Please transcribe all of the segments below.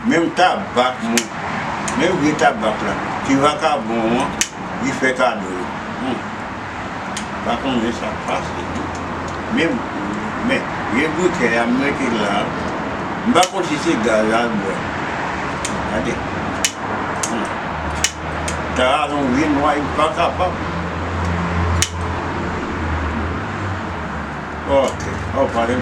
même tabac, même le tabac là, qui va qu'à bon, il fait cadeau. Par contre, ça passe. Même, mais, il y a beaucoup qui est américain là, je ne sais pas si c'est gaz là. Regardez. T'as un vin noir, il n'est pas capable. Ok, on va parler.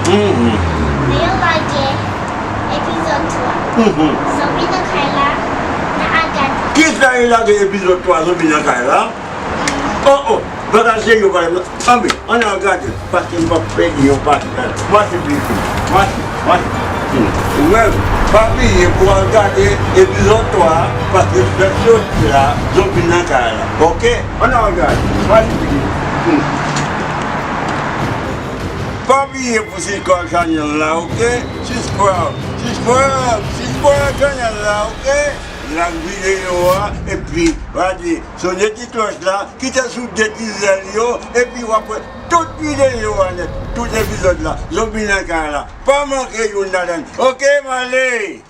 Nếu like it, episode 2. Zombie na kaila na agad. Kita ilagay episode 2 zombie na kaila? Oh, baka siya yung kaila. Sabi, ano agad? Pati yung papegi yung pati. Mati bibi. Mati. Well, papi, yung agad episode 2 pati episode 3 zombie na kaila. Okay? Ano agad? Mati bibi. Papi, pour ces canons là, ok? C'est quoi canons là, ok? La vidéo, et puis, vas-y, sur les petites cloches là, qui t'a sous des petits alliés, et puis, après, toute vidéo, tout épisode là, zombie là, pas manquer une nadane. Ok, Malé?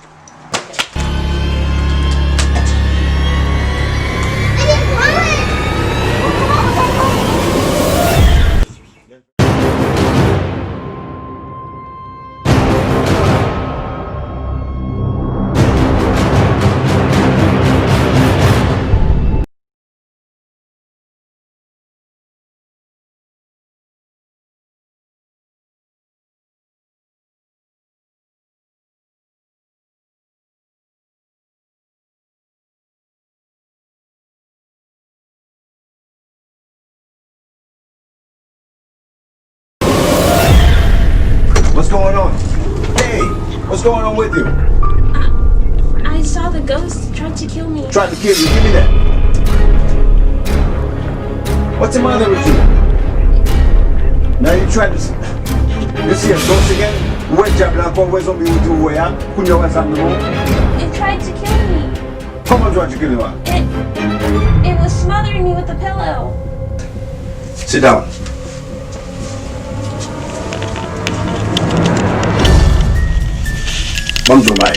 What's going on? Hey, what's going on with you? I saw the ghost try to kill me. Tried to kill you, give me that. What's the matter with you? Now you tried to... You see a ghost again? Where's Jabla? Where's zombie with you? Where? Kunya what's happening? It tried to kill me. How much tried to kill you? It was smothering me with a pillow. Sit down. Bonjour, bye.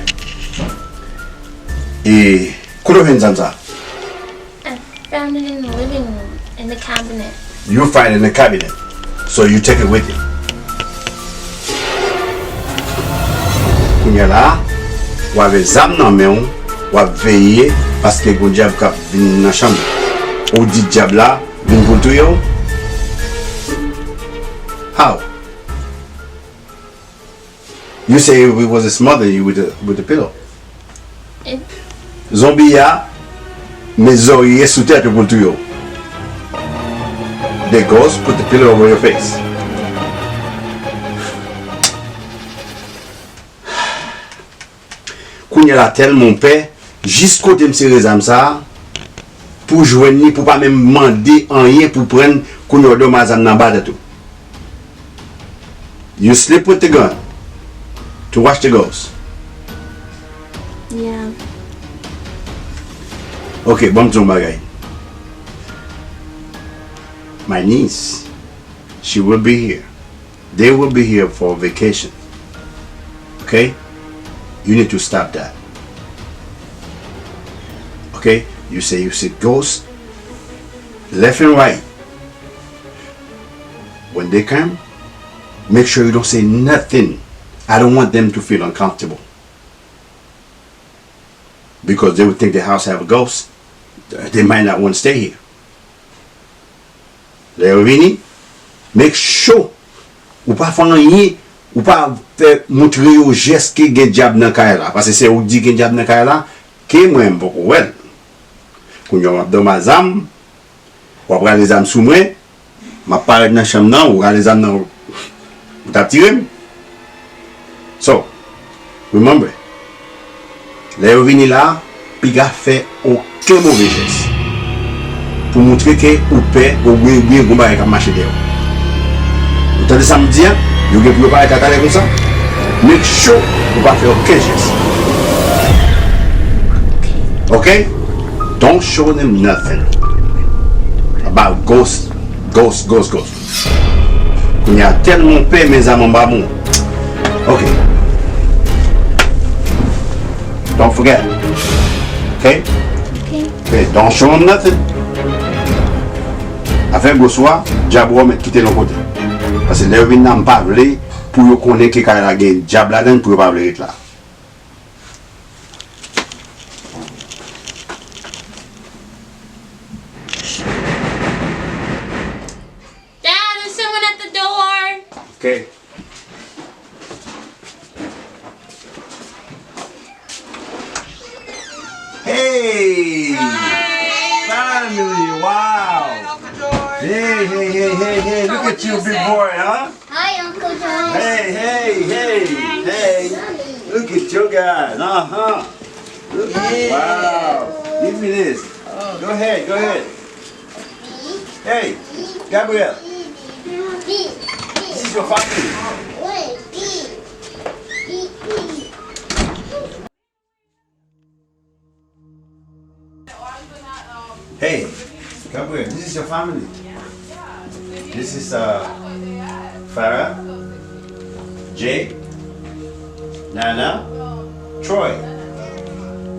Et could have been I found it in the living room, in the cabinet. You find it in the cabinet, so you take it with you. Kounya la, ou avez zam nan men ou ap veye parce que gon diable k'ap vin nan chambre. Ou dit diable la vin pour tout yo. How? You say it was a smother you with the pillow. Zombie ya, mes oreilles sous tête pour tout yo. The ghost put the pillow over your face. Kounya la tel mon père, jusqu'au temps me rezam ça pour joindre pour pas même demander rien pour prendre kounya do mazam nan bas de tout. You sleep with the gun to watch the ghost. Yeah. Okay, bon ton bagay. My niece, she will be here. They will be here for vacation. Okay? You need to stop that. Okay? You say you see ghosts left and right. When they come, make sure you don't say nothing. I don't want them to feel uncomfortable. Because they would think the house have a ghost. They might not want to stay here. Leovini, make sure ou pas faire rien, ou pas montrer au geste que gen diable nan kay la, parce que c'est ou dit gen diable nan kay la, que moi m'm beaucoup well. Quand yo m'a donné zam, ou prendre les âmes sous moi, m'a parler dans chambre nan ou les âmes nan ou t'a tiré. So, remember, Leovini là, puis gars fait aucun mauvais geste. Pour montrer que ou paix ou bien bon bail comme marcher dehors. Vous entendez ça me dire, vous ne pouvez pas être comme ça. Make sure vous pas faire aucun geste. Okay? Don't show them nothing about ghosts. When you tell mon père mes amis bon. Okay. Don't forget. Okay? Okay, don't show them nothing. Afin go soir, diable met quitter l'autre côté. Parce que les vins n'ont pas parlé pour connaître que la gagne diable là-dedans pour pas parler là. Okay. Hey! Family, wow! Hey, look at you, big boy, huh? Hi, Uncle George. Hey. Look at you guys, Look wow. Give me this. Go ahead. Hey, Gabriel. This is your family. Hey, Gabriel, this is your family. This is Farah, Jay, Nana, Troy.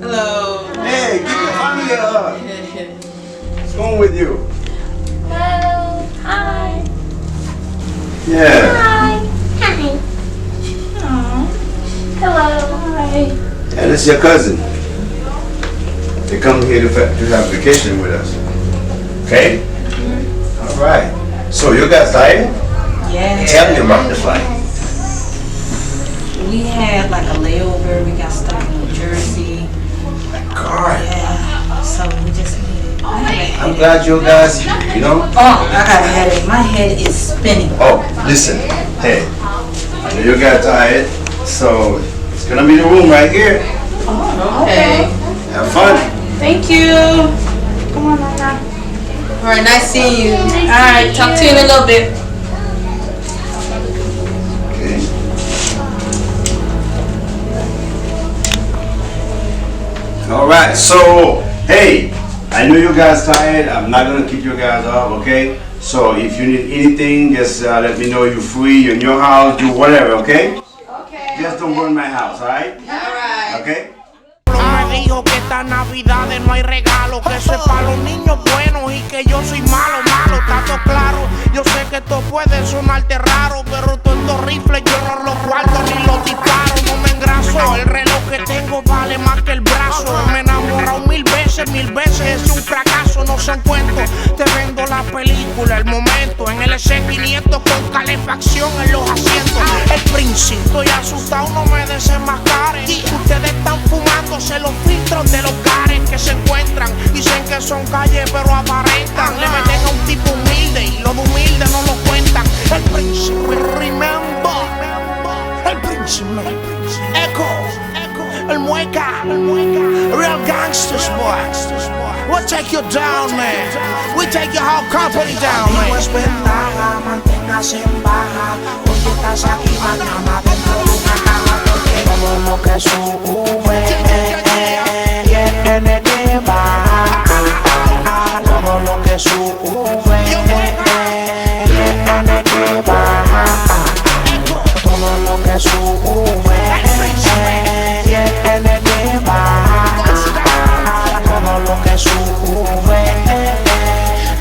Hello. Hey, give your family a hug. What's going with you? Hello. Hi. Yeah. Hi. Hello. Hi. Yeah, this is your cousin. They come here to have vacation with us. Okay? All right. So you guys tired? Yeah. Tell me about the flight. We had like a layover. We got stuck in New Jersey. God. Yeah. So we just needed. I'm glad you guys, you know. Oh, I got a headache. My head is spinning. Oh, listen. Hey, I know you got tired, so it's gonna be the room right here. Oh, okay. Have fun. Thank you. Come on, Nana. All right, nice seeing you. All right, talk to you in a little bit. Okay. All right. So, hey, I know you guys tired. I'm not gonna keep you guys up. Okay. So if you need anything, just let me know you're free. You're in your house. Do whatever. Okay. Okay. Just don't burn my house. All right. All right. Okay. Me dijo que esta Navidades no hay regalo, que eso es para los niños buenos y que yo soy malo, está todo claro. Yo sé que esto puede sonarte raro, pero todos estos rifles yo no los guardo ni los disparo, no me engraso. El reloj que tengo vale más que el brazo. Me he enamorado mil veces, es un fracaso, no son cuentos. Te vendo la película, el momento, en el S500 con calefacción en los asientos. El príncipe, estoy asustado, no me desenmascaren. Ustedes están fumándose los filtros de los cares que se encuentran. Dicen que son calles pero aparentan. Le meten a un tipo humilde y lo de humilde no lo cuentan. El príncipe, remember. El príncipe, echo. El mueca, real gangsters, boy. We'll take you down, man. We take your whole company down, man. No es ventaja, manténgase en baja. Hoy estás aquí, mañana dentro de una caja. Porque todo lo que sube tiene que bajar. Todo lo que sube tiene que bajar. Todo lo que sube tiene que bajar. Todo lo que sube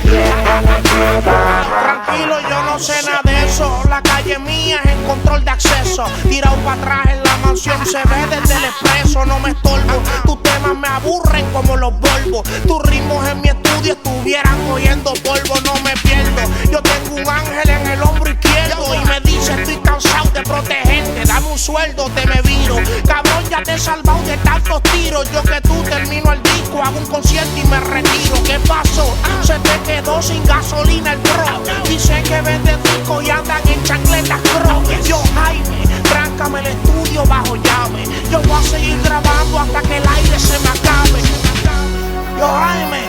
tiene que bajar. Tranquilo, yo no sé nada de eso. La calle mía es en control de acceso. Tirado para atrás en la mansión se ve desde el expreso. No me estorbo, tus temas me aburren como los Volvos. Tus ritmos en mi estudio estuvieran cogiendo polvo. No me pierdo, yo tengo un ángel en el hombro izquierdo y me dice estoy cansado de protegerte. Dame un sueldo, te me viro. Cabrón, ya te he salvado de tantos tiros. Yo que tú termino el disco, hago un concierto y me retiro. ¿Qué pasó? Se te quedó sin gasolina el tro. Dice que vende disco y andan en chancletas croques. Yo, Jaime, tráncame el estudio bajo llave. Yo voy a seguir grabando hasta que el aire se me acabe. Yo, Jaime,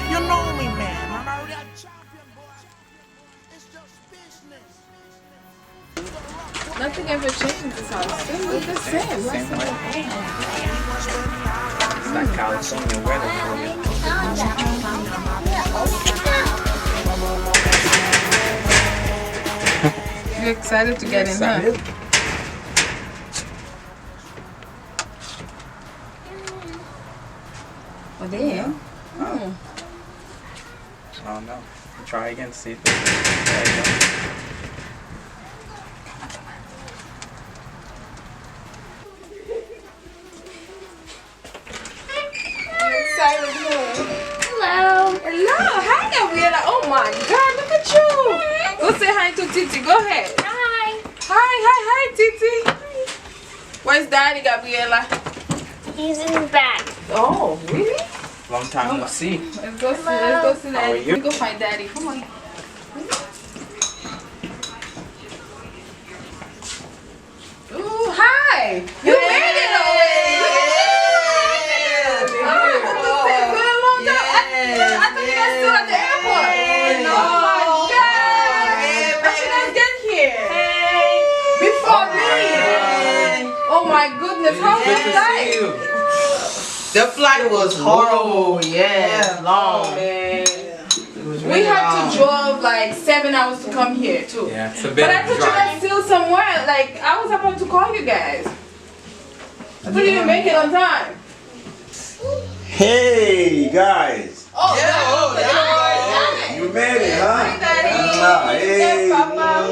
you know me, man. I'm a real champion, boy. It's just business. Nothing ever changes this house. Still look the same. like California weather for you. You excited to get in there? Oh, there. Oh. I don't know. Try again, see if there you go. Excited. Hello. Hello. Hi, Gabriela. Oh my God, look at you. Go say hi to Titi. Go ahead. Hi. Hi, Titi. Where's Daddy, Gabriela? He's in the back. Oh, really? Long time no see. Let's go see How are Daddy. you? Let me go find Daddy. Come on. Ooh, hi. You made it already. Oh, it's been a long time. I thought you guys still at the airport. Oh my God. How you guys get here? Before me. Oh my goodness. How was the flight? The flight was horrible. Yeah, long. We had to drive like 7 hours to come here too. Yeah, it's a bit But I thought you guys still somewhere. Like I was about to call you guys. I thought you didn't make it on time. Hey guys, Oh, yeah. you made it, huh? Hi, Daddy. Ah, hey. Papa.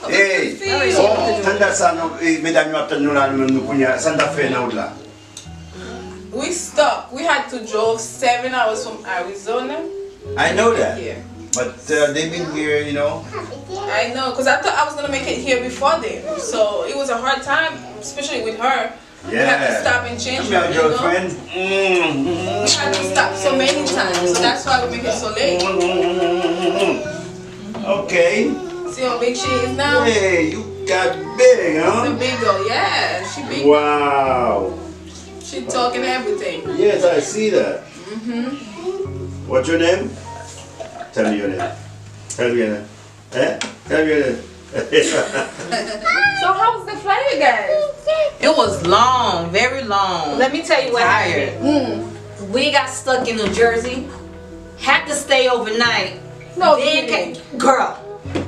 Hey, See you. oh, tanda sana, mesdames, nous kunya, Santa Fe na ula. We stuck. We had to drive 7 hours from Arizona. I know that, Here. but they've been here, you know. I know, because I thought I was going to make it here before them. So it was a hard time, especially with her. We had to Yeah. stop and change I'm your her, you know? girlfriend. We had to stop so many times. So that's why we make it so late. Okay. See how big she is now? Hey, you got big, She's a huh? big girl. Yeah, she big. Wow. She talking everything. Yes, I see that. What's your name? Tell me your name. Tell me your name. Eh? Tell me your name. So how was the flight, you guys? It was long, very long. Let me tell you what Tired. happened. We got stuck in New Jersey. Had to stay overnight. No, Then kidding. girl,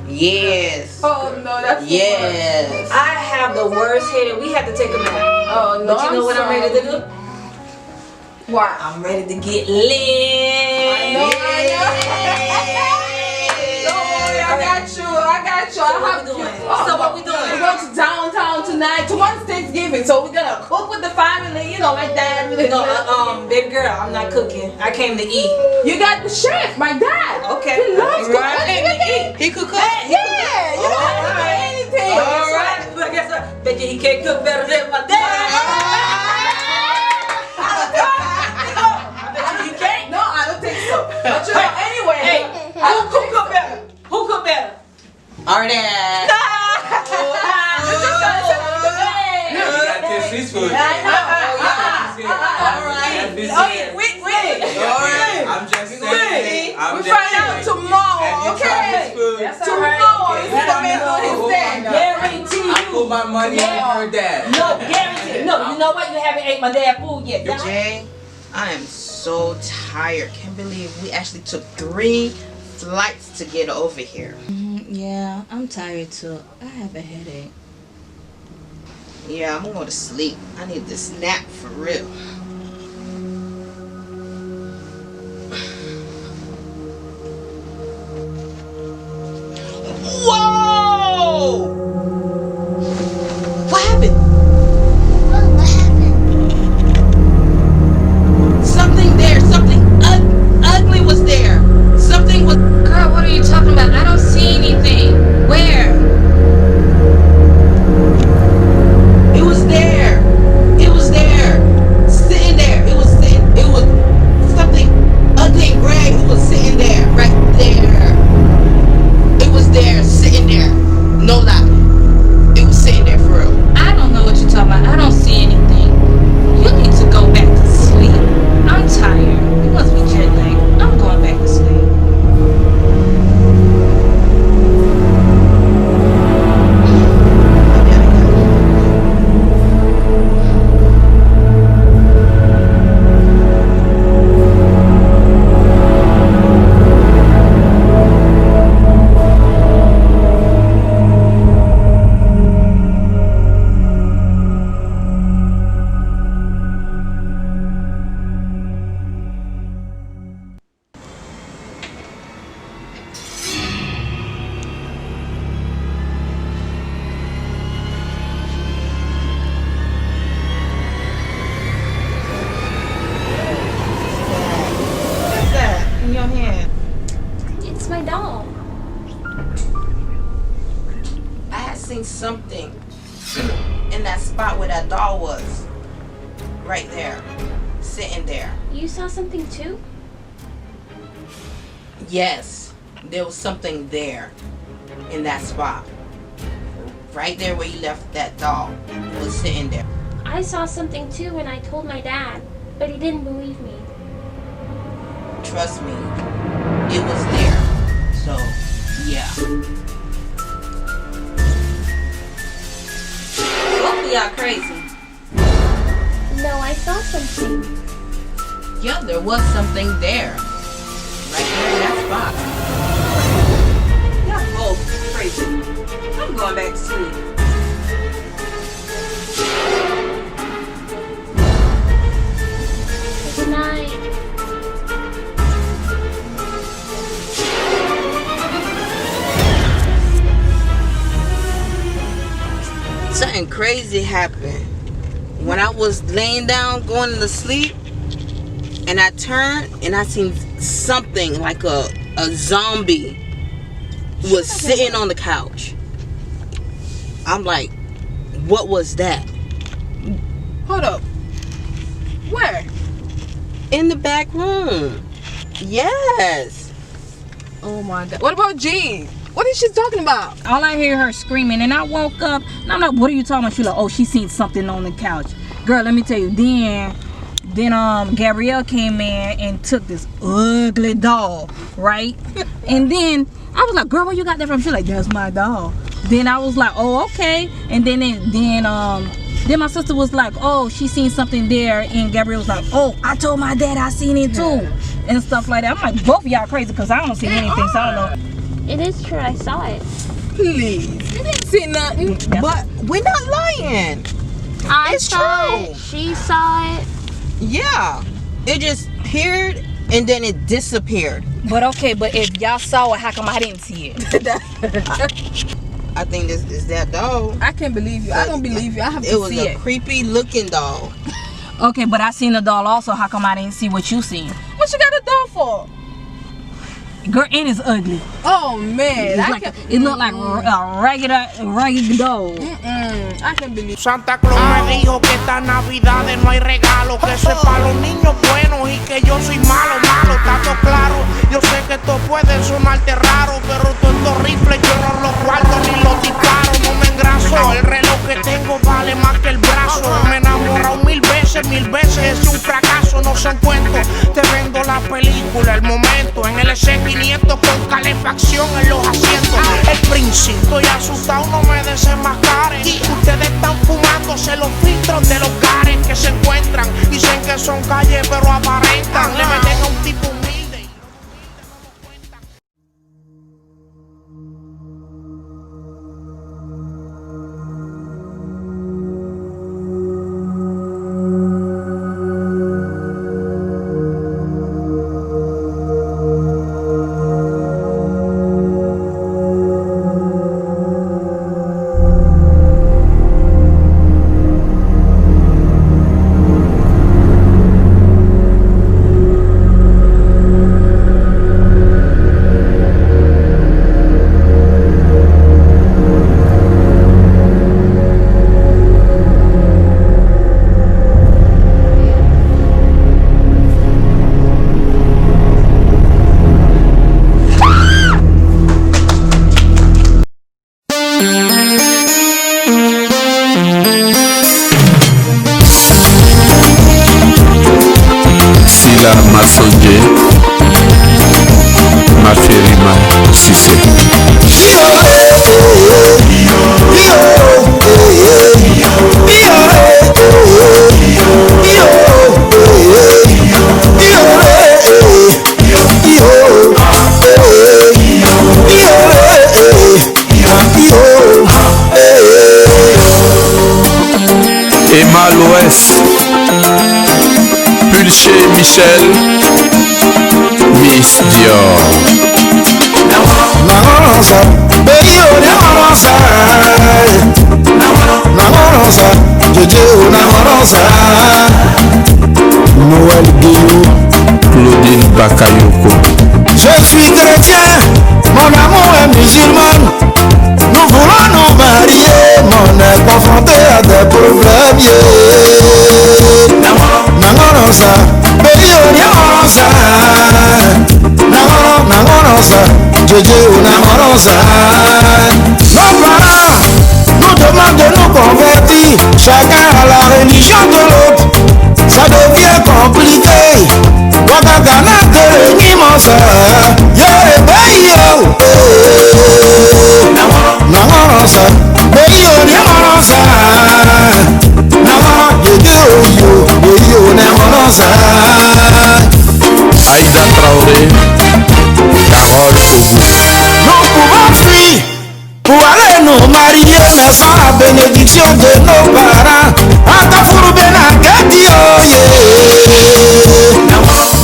Yes. Oh no, that's too Yes. I have the worst headache. We had to take a nap. much. Oh no, But you know what I'm ready to do? What? I'm ready to get lit. I know. Don't worry, I got you. So what we doing? So what we We're doing? going to downtown tonight. Tomorrow's Thanksgiving, so we're gonna cook with the family. You know, my dad. No, baby girl, I'm not cooking. I came to eat. You got the chef, my dad. Okay. He loves cooking. Right. I came to eat. He could cook. Yeah, you don't have to do anything. All right. But guess what? Bet you he can't cook better than my dad. I bet you he can't. No, I don't think so. But you know, anyway, Hey, I don't who think cook so. better? Who cook better? Our dad. seafood. I Alright. I'm just saying. We find out tomorrow, okay? That's all Tomorrow right. is the middle of his day. Guarantee I put you. my money on her dad. No, guarantee. No, you know what? You haven't ate my dad food yet. Jay, I am so tired. Can't believe we actually took 3 flights to get over here. Yeah, I'm tired too. I have a headache. Yeah, I'm gonna go to sleep. I need this nap for real. Whoa! What happened? What happened? Something there. Something ugly was there. Something was. Girl, what are you talking about? I don't see anything. Where? It was there. It was there. something in that spot where that doll was. Right there. Sitting there. You saw something too? Yes. There was something there. In that spot. Right there where you left that doll. It was sitting there. I saw something too and I told my dad, but he didn't believe me. Trust me. It was there. So, yeah. Both of y'all crazy. No, I saw something. Yeah, there was something there. Right there in that spot. Y'all both crazy. I'm going back to sleep. Good night. Something crazy happened. When I was laying down going to sleep, and I turned and I seen something like a zombie was sitting on the couch. I'm like, what was that? Hold up. Where? In the back room. Yes. Oh my god. What about Jean? What is she talking about? All I hear her screaming, and I woke up, and I'm like, what are you talking about? She's like, oh, she seen something on the couch. Girl, let me tell you, then Gabrielle came in and took this ugly doll, right? And then I was like, girl, where you got that from? She's like, that's my doll. Then I was like, oh, okay. And then my sister was like, oh, she seen something there, and Gabrielle was like, oh, I told my dad I seen it too, and stuff like that. I'm like, both of y'all crazy, because I don't see anything, so I don't know. It is true, I saw it. Please. You didn't see nothing. But we're not lying. I It's saw true. it. She saw it. Yeah. It just appeared and then it disappeared. But okay, but if y'all saw it, how come I didn't see it? I think this is that doll. I can't believe you. I don't believe you. I have to It was see a it. creepy looking doll. Okay, but I seen the doll also. How come I didn't see what you seen? What you got a doll for? Girl, and it's ugly. Oh man, It looked like a ragged doll. I can't believe. Santa Claus me dijo que esta Navidad no hay regalo, que eso es para los niños buenos y que yo soy malo, malo, está todo claro. Yo sé que esto puede sonarte raro, pero todos estos rifles yo no los guardo ni los disparo, no me engraso. El reloj que tengo vale más que el brazo. Me he enamorado mil veces, es un fracaso, no son cuentos. Te vendo la película, el momento, en el S500 con calefacción en los asientos. El príncipe, estoy asustado, no me desenmascaren. Ustedes están fumándose los filtros de los gares que se encuentran. Dicen que son calles pero aparentan. Le meten a un tipo humilde. Sila Masonje Mafirima Sise Emma l'Ouest Pulché Michel Miss Dior Claudine Bakayoko. Je suis chrétien, mon amour est musulman. Nous voulons nous marier. Nangonosa, baby, Nangonosa, Nangonosa, Jojo, Nangonosa. Nos parents nous demandent de nous convertir, chacun à la religion de l'autre. Ça devient compliqué. Wakagana de Nimosa, yeah, baby, Nangonosa, baby, Nangonosa. Aïda Traoré, Carole Oumou. Nous pouvons fuir pour aller nous marier, mais sans la bénédiction de nos parents. Atafuru benakati oye.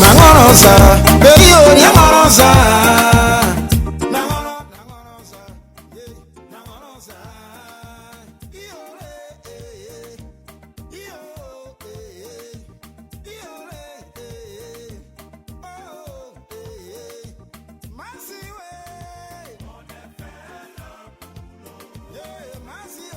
Nangonosa, baby, Nangonosa. Masi